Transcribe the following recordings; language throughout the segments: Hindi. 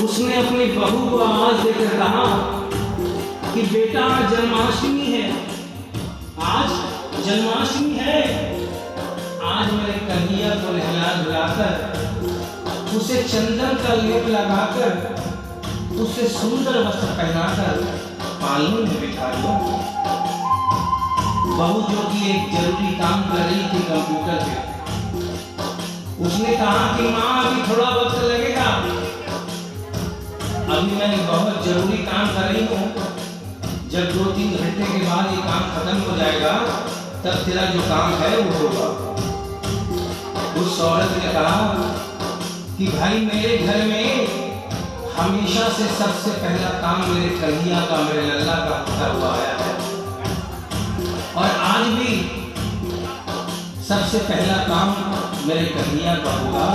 उसने अपनी बहू को आवाज देकर कहा कि बेटा आज जन्माष्टमी है, आज जन्माष्टमी है। आज मेरे कन्हैया को नहला धुलाकर, उसे चंदन का लेप लगाकर, उसे सुंदर वस्त्र पहनाकर पालने में बिठा दो। बहू जो कि एक जरूरी काम कर रही थी कंप्यूटर पे, उसने कहा कि माँ अभी थोड़ा वक्त लगेगा, अभी मैं बहुत जरूरी काम कर रही हूँ। जब 2-3 घंटे के बाद ये काम खत्म हो जाएगा तब तेरा जो काम है वो होगा। उस औरत ने कहा कि भाई मेरे घर में हमेशा से सबसे पहला काम मेरे कन्हैया का, मेरे लल्ला का होता हुआ आया है, और आज भी सबसे पहला काम मेरे कन्हैया का होगा।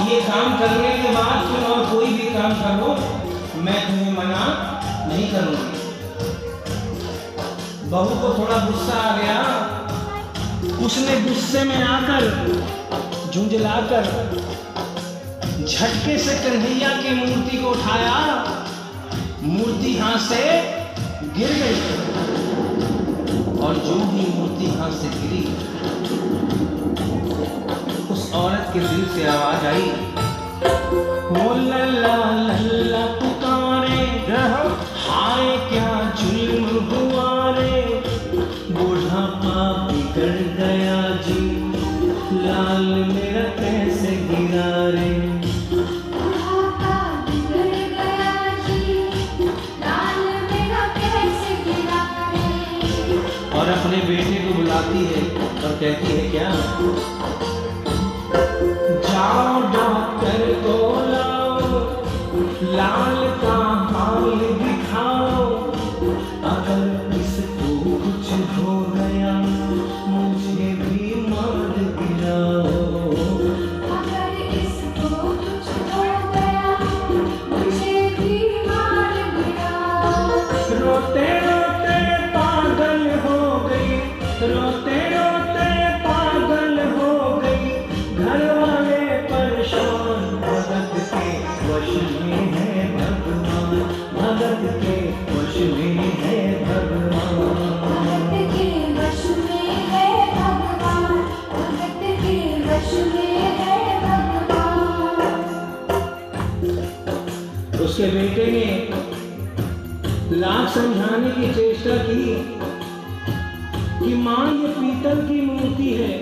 ये काम करने के बाद तुम और कोई भी काम करो, मैं तुम्हें मना नहीं करूंगी। बहू को थोड़ा गुस्सा आ गया। उसने गुस्से में आकर, झुंझलाकर झटके से कन्हैया की मूर्ति को उठाया। मूर्ति हाथ से गिर गई, और जो भी मूर्ति हाथ से गिरी, उस औरत के दिल से आवाज आई, ओ लल्ला लल्ला पुकारे, हाय क्या जुल्म हुआ रे, बुढ़ापा बिगड़ गया जी, लाल मेरा कैसे गिरा रे। बुढ़ापा बिगड़ गया जी, लाल मेरा कैसे गिरा रे। और अपने बेटे को बुलाती है और कहती है क्या, जाओ डॉक्टर को लाओ, लाल का हाल दिखाओ, अगर इसको कुछ हो गया मुझे भी मार गिराओ। अगर इसको कुछ हो गया मुझे भी मार गिराओ। रोते रोते पागल हो गई, रोते रोते पागल हो गई, घर वाले परेशान, भगत के वश में है भगवान, भगत के वश में है भगवान। भगत के वश में है भगवान, भगत के वश में है भगवान। उसके बेटे ने लाख समझाने की चेष्टा की कि माँ ये पीतल की मूर्ति है,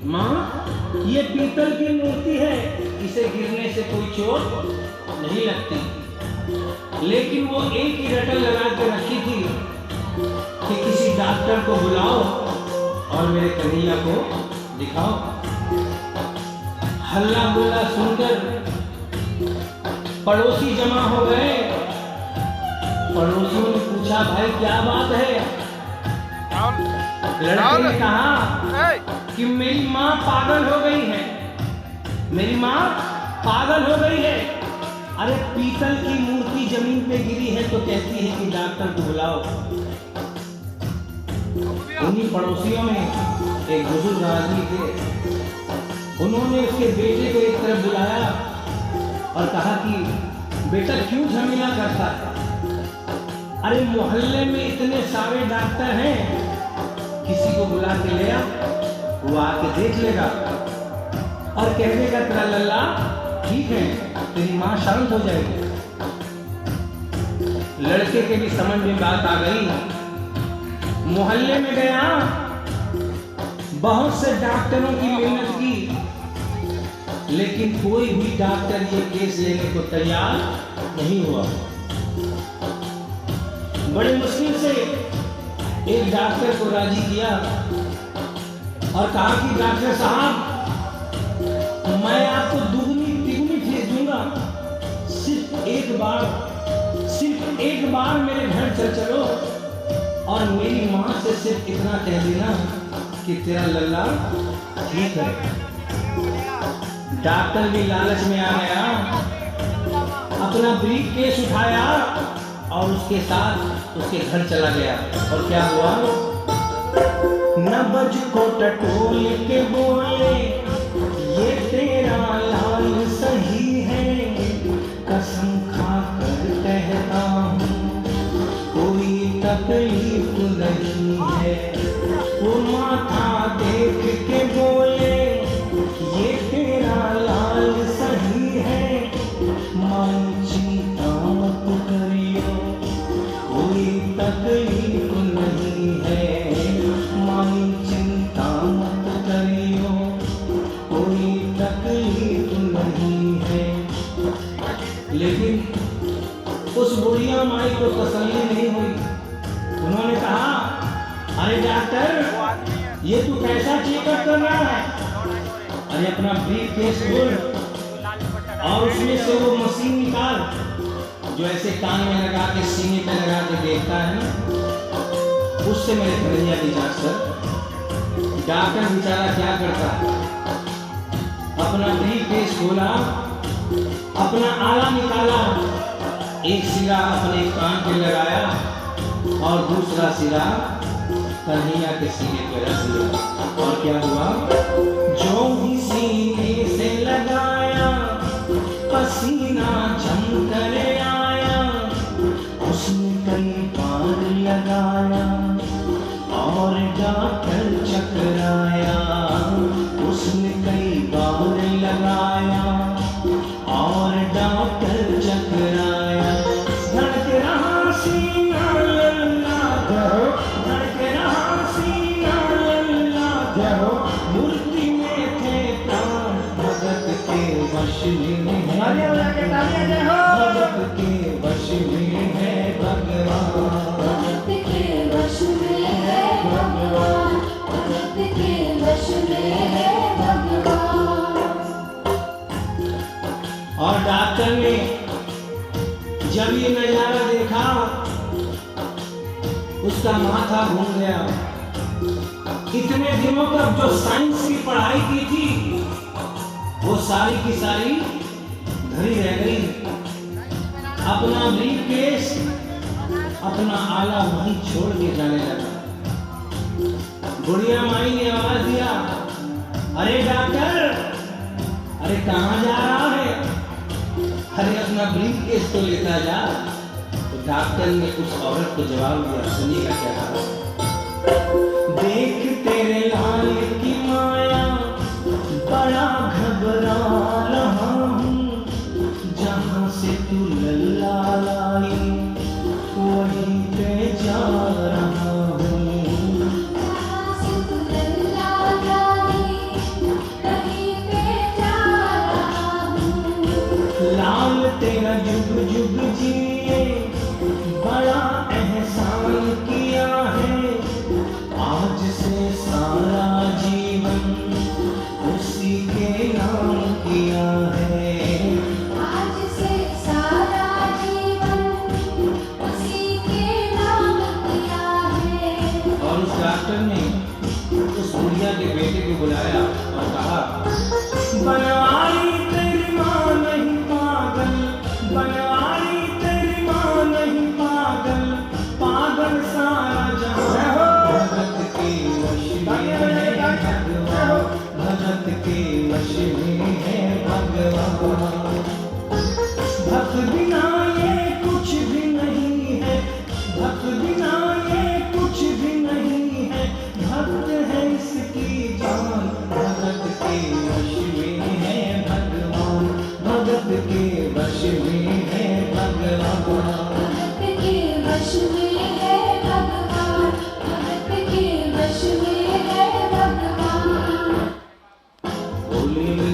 माँ ये पीतल की मूर्ति है, इसे गिरने से कोई चोट नहीं लगती। लेकिन वो एक ही रटल लगा के रखी थी कि किसी डॉक्टर को बुलाओ और मेरे कन्हैया को दिखाओ। हल्ला गुल्ला सुनकर पड़ोसी जमा हो गए। पड़ोसियों ने पूछा, भाई क्या बात है? लड़के ने कहा कि मेरी माँ पागल हो गई है, मेरी माँ पागल हो गई है। अरे पीतल की मूर्ति जमीन पे गिरी है तो कहती है कि डॉक्टर को बुलाओ। उन्हीं पड़ोसियों में एक बुजुर्ग आदमी थे, उन्होंने उसके बेटे को एक तरफ बुलाया और कहा कि बेटा क्यों झमेला करता है? अरे मोहल्ले में इतने सारे डॉक्टर हैं, किसी को बुला के ले आ, वो आके देख लेगा और कह देगा तेरा लल्ला ठीक है, तेरी माँ शांत हो जाएगी। लड़के के भी समझ में बात आ गई। मोहल्ले में गया, बहुत से डॉक्टरों की मेहनत की, लेकिन कोई भी डॉक्टर ये केस लेने को तैयार नहीं हुआ। बड़े मुश्किल से एक डॉक्टर को राजी किया और कहा कि डॉक्टर साहब मैं आपको दुगनी तिगुनी फीस दूंगा, सिर्फ एक बार मेरे घर चल चलो और मेरी माँ से सिर्फ इतना कह देना कि तेरा लल्ला ठीक है। डॉक्टर भी लालच में आ गया, अपना ब्रीफ केस उठाया और उसके साथ उसके घर चला गया। और क्या हुआ, नब्ज को टटोल के बोले ये तेरा उस बुढ़िया माई को तसल्ली नहीं हुई। उन्होंने कहा, अरे डॉक्टर, ये तू कैसा चेकअप कर रहा है? अरे अपना ब्रीफ केस खोल और उसमें से वो मशीन निकाल जो ऐसे कान में लगा के सीने पे लगा के देखता है ना, उससे मेरे कलेजा की जांच कर। डॉक्टर बेचारा क्या करता है, अपना ब्रीफ केस खोला, अपना आला निकाला, एक सिरा अपने कान पे लगाया और दूसरा सिरा कन्हैया के सीने पे रख दिया। और क्या हुआ, जो भी सीने से लगाया पसीना जम कर आया, उसने कई बार लगाया और डॉक्टर चकराया। उसने कई बार लगाया और डॉक्टर चकराया। धड़क रहा सीना लल्ला दो, धड़क रहा सीना लल्ला दो, मूर्ति में थे प्राण भगत के वश में है, भगत के वश में है भगवान, भगत के वश में है भगवान, भगत के वश में है भगवान। और डॉक्टर ने जब ये नजारा देखा उसका माथा घूम गया। इतने दिनों तक जो साइंस की पढ़ाई की थी वो सारी की सारी धरी रह गई। अपना ब्रीफ केस, अपना आला वहीं छोड़ के जाने लगा। बुढ़िया माई ने आवाज दिया, अरे डॉक्टर, अरे कहाँ जा रहा है? अरे अपना ब्रीफ केस तो लेता जा। तो डॉक्टर ने उस औरत को जवाब दिया, सुनिएगा क्या कहा, देख तेरे लाल की माया बड़ा घबरा रहा हूँ, जहाँ से तू लल्ला लाई वहीं पे जा रहा हूँ। लाल तेरा जुग जुग जिए बड़ा एहसान किया है, आज से सारा जीवन उसी के नाम किया है, आज से सारा जीवन उसी के नाम किया है। और उस डॉक्टर ने उस बुढ़िया के बेटे को बुलाया और कहा, बनवारी तेरी माँ नहीं पागल, बनवारी तेरी माँ नहीं पागल, पागल सारा जहां। भगत के वश में है भगवान, भगत के वश में है भगवान। भक्त बिना ये कुछ भी नहीं है, भक्त बिना ये कुछ भी नहीं है, भक्त है इसकी जान, भगत के वश में है भगवान, भगत के वश में